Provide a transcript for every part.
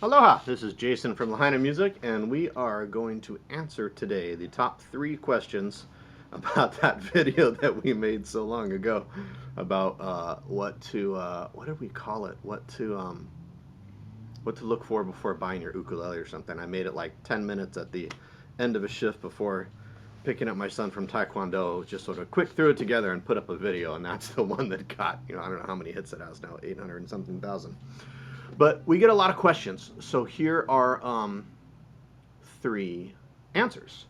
Aloha, this is Jason from Hawaiian Music, and we are going to answer today the top 3 questions about that video that we made so long ago about what did we call it? What to look for before buying your ukulele or something. I made it like 10 minutes at the end of a shift before picking up my son from Taekwondo. Just sort of quick threw it together and put up a video, and that's the one that got, I don't know how many hits it has now, 800 and something thousand. But we get a lot of questions, so here are 3 answers.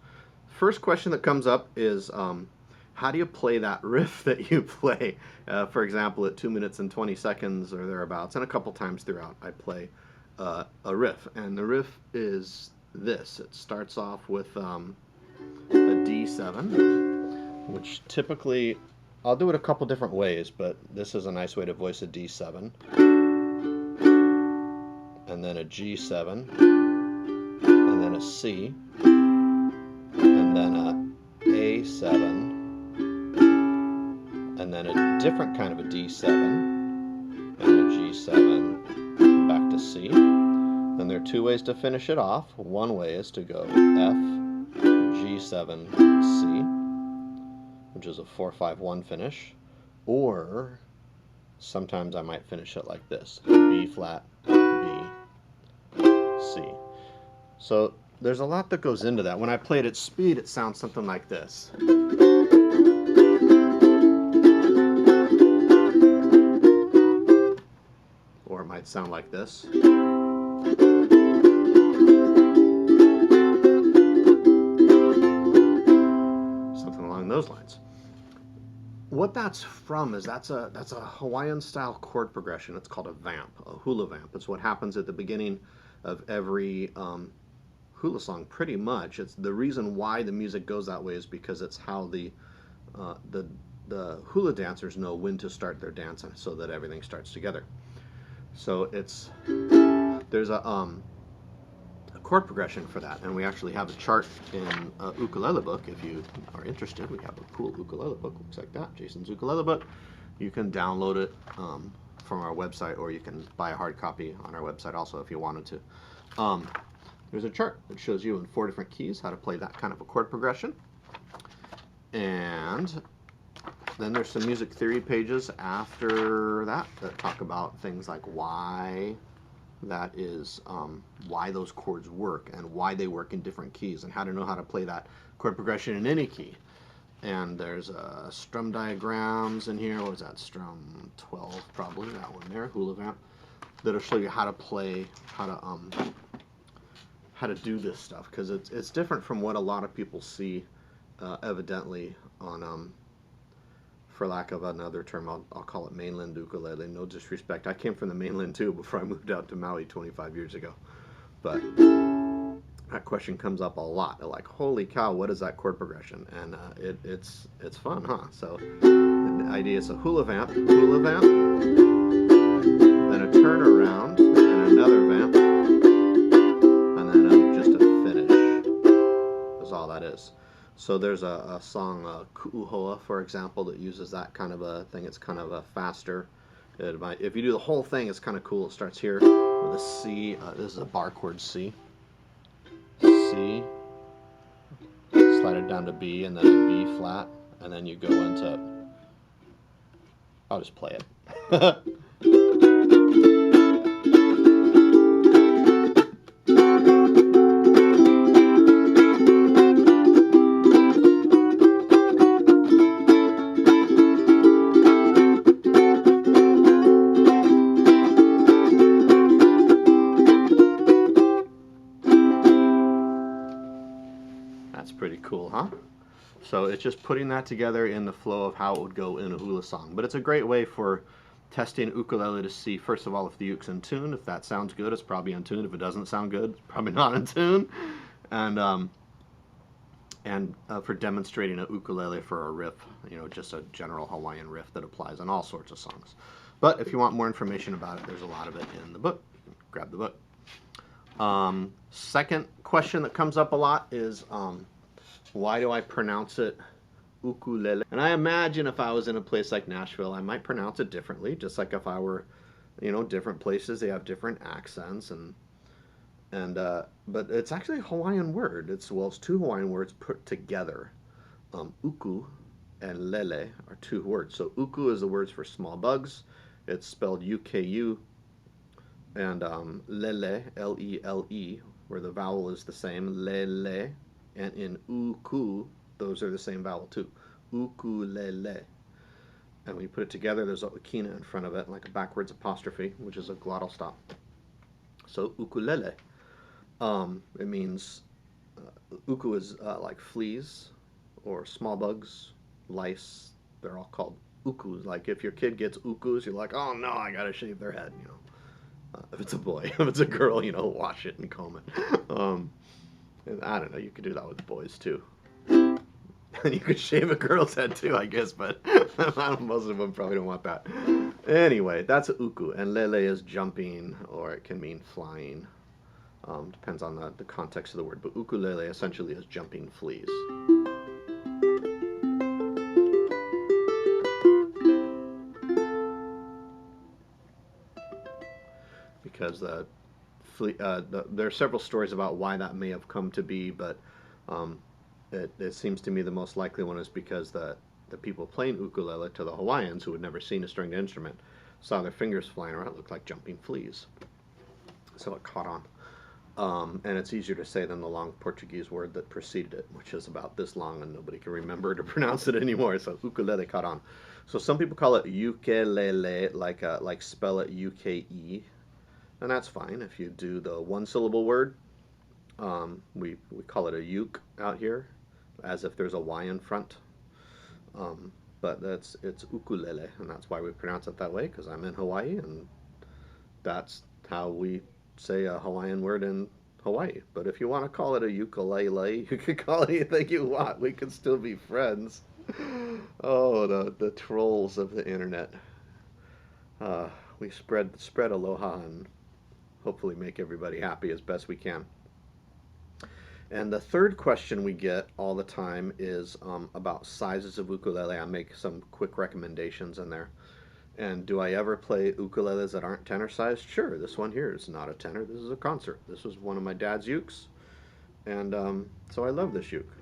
First question that comes up is, how do you play that riff that you play? For example, at 2 minutes and 20 seconds or thereabouts, and a couple times throughout, I play a riff. And the riff is this. It starts off with a D7, which typically, I'll do it a couple different ways, but this is a nice way to voice a D7. And then a G7, and then a C, and then a A7, and then a different kind of a D7, and a G7, back to C. Then there are 2 ways to finish it off. One way is to go F, G7, C, which is a 4-5-1 finish, or sometimes I might finish it like this, B flat, B, C. So there's a lot that goes into that. When I play it at speed, it sounds something like this. Or it might sound like this. Something along those lines. What that's from is that's a Hawaiian style chord progression. It's called a vamp, a hula vamp. It's what happens at the beginning of every hula song, pretty much. It's the reason why the music goes that way is because it's how the hula dancers know when to start their dance so that everything starts together. So there's a chord progression for that, and we actually have a chart in a ukulele book. If you are interested, we have a cool ukulele book, looks like that, Jason's ukulele book. You can download it from our website, or you can buy a hard copy on our website also if you wanted to. There's a chart that shows you in 4 different keys how to play that kind of a chord progression. And then there's some music theory pages after that that talk about things like why that is, why those chords work and why they work in different keys and how to know how to play that chord progression in any key. And there's strum diagrams in here. What was that? Strum 12, probably, that one there, hula vamp, that'll show you how to play, how to do this stuff, because it's different from what a lot of people see, evidently, on for lack of another term, I'll call it mainland ukulele. No disrespect. I came from the mainland too before I moved out to Maui 25 years ago. But that question comes up a lot. They're like, holy cow, what is that chord progression? And it's fun, huh? So the idea is a hula vamp, then a turnaround, and another vamp, and then just a finish. That's all that is. So there's a song, Ku'uhoa, for example, that uses that kind of a thing. It's kind of a faster. If you do the whole thing, it's kind of cool. It starts here with a C. This is a bar chord C. C. Slide it down to B, and then a B flat, and then you go into. I'll just play it. That's pretty cool, huh? So it's just putting that together in the flow of how it would go in a hula song. But it's a great way for testing ukulele to see, first of all, if the uke's in tune. If that sounds good, it's probably in tune. If it doesn't sound good, it's probably not in tune. And for demonstrating a ukulele for a riff, just a general Hawaiian riff that applies on all sorts of songs. But if you want more information about it, there's a lot of it in the book. Grab the book. Second question that comes up a lot is, why do I pronounce it ukulele? And I imagine if I was in a place like Nashville, I might pronounce it differently, just like if I were, different places, they have different accents, and And but it's actually a Hawaiian word. It's two Hawaiian words put together. Uku and lele are two words. So uku is the words for small bugs. It's spelled UKU, and lele, Lele, where the vowel is the same, lele, and in uku, those are the same vowel too, ukulele. And when you put it together, there's a kina in front of it, like a backwards apostrophe, which is a glottal stop. So ukulele, it means, uku is like fleas or small bugs, lice. They're all called ukus. Like if your kid gets ukus, you're like, oh no, I gotta shave their head, you know. If it's a boy, if it's a girl, you know, wash it and comb it. And I don't know, you could do that with boys too. And you could shave a girl's head too, I guess, but most of them probably don't want that. Anyway, that's a uku, and lele is jumping, or it can mean flying. Depends on the context of the word, but ukulele essentially is jumping fleas. Because there are several stories about why that may have come to be, but it seems to me the most likely one is because the people playing ukulele to the Hawaiians, who had never seen a stringed instrument, saw their fingers flying around. It looked like jumping fleas. So it caught on. And it's easier to say than the long Portuguese word that preceded it, which is about this long and nobody can remember to pronounce it anymore. So ukulele caught on. So some people call it ukulele, like spell it UKE. And that's fine. If you do the one-syllable word, we call it a uke out here, as if there's a Y in front. But it's ukulele, and that's why we pronounce it that way, because I'm in Hawaii, and that's how we say a Hawaiian word in Hawaii. But if you want to call it a ukulele, you can call it anything you want. We can still be friends. Oh, the trolls of the internet. We spread aloha and hopefully make everybody happy as best we can. And the third question we get all the time is about sizes of ukulele. I make some quick recommendations in there. And do I ever play ukuleles that aren't tenor sized? Sure, this one here is not a tenor. This is a concert. This was one of my dad's ukes. And so I love this uke.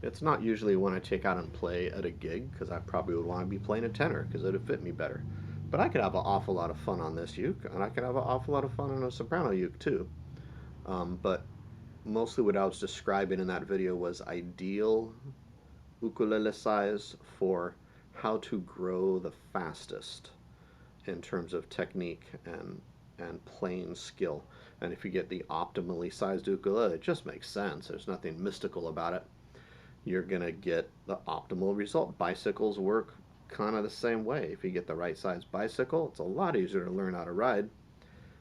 It's not usually one I take out and play at a gig, because I probably would want to be playing a tenor, because it would fit me better. But I could have an awful lot of fun on this uke, and I could have an awful lot of fun on a soprano uke too. But mostly what I was describing in that video was ideal ukulele size for how to grow the fastest in terms of technique and playing skill. And if you get the optimally sized ukulele, it just makes sense. There's nothing mystical about it. You're gonna get the optimal result. Bicycles work kind of the same way. If you get the right size bicycle, it's a lot easier to learn how to ride.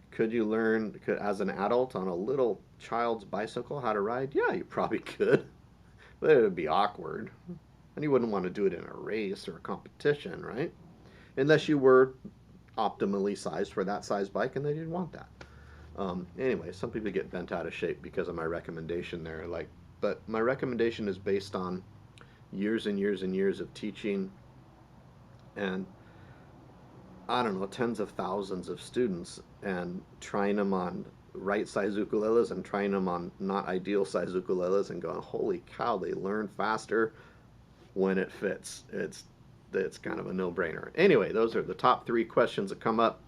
Could you learn, as an adult on a little child's bicycle, how to ride? Yeah, you probably could, but it would be awkward, and you wouldn't want to do it in a race or a competition, right? Unless you were optimally sized for that size bike and they didn't want that. Anyway, some people get bent out of shape because of my recommendation there. But my recommendation is based on years and years and years of teaching, and I don't know, tens of thousands of students, and trying them on right size ukuleles and trying them on not ideal size ukuleles, and going, holy cow, they learn faster when it fits. It's kind of a no-brainer. Anyway, those are the top 3 questions that come up,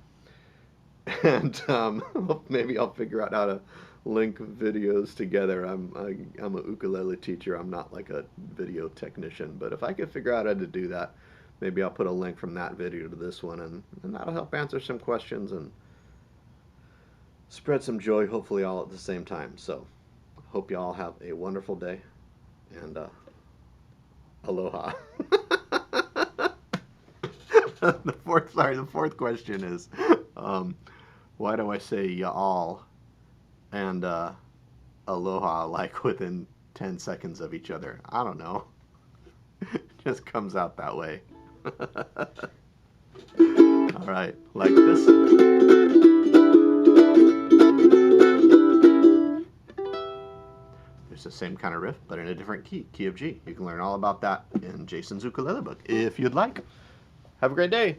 and maybe I'll figure out how to link videos together. I'm a ukulele teacher. I'm not like a video technician, but if I could figure out how to do that, maybe I'll put a link from that video to this one, and that'll help answer some questions and spread some joy, hopefully all at the same time. So hope you all have a wonderful day, and aloha. The fourth question is, why do I say y'all and aloha like within 10 seconds of each other? I don't know. It just comes out that way. All right, like this. It's the same kind of riff, but in a different key of G. You can learn all about that in Jason's ukulele book if you'd like. Have a great day.